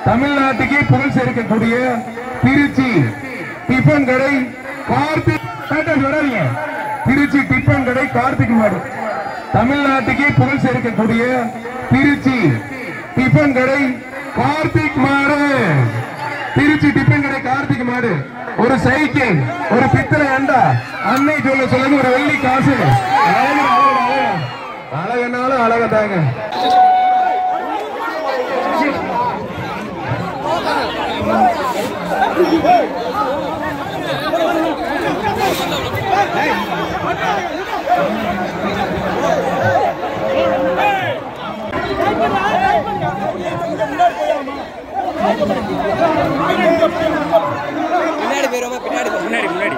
தமிழ்நாட்டுக்கு புகழ் சேர்க்கக்கூடிய திருச்சி டிஃபன் கடை கார்த்திக். வராதீங்க. திருச்சி டிஃபன் கடை கார்த்திக் மாடு. தமிழ்நாட்டுக்கு புகழ் சேர்க்கக்கூடிய திருச்சி டிஃபன் கடை கார்த்திக் மாடு. திருச்சி டிஃபன் கடை கார்த்திக் மாடு. ஒரு சைக்கிள், ஒரு பித்தளை அண்டா, அன்னை சொல்லுங்க, ஒரு வெள்ளி காசு. அழகனாலும் அழகதாங்க. பின்னாடி போயிருவோமா? பின்னாடி முன்னாடி முன்னாடி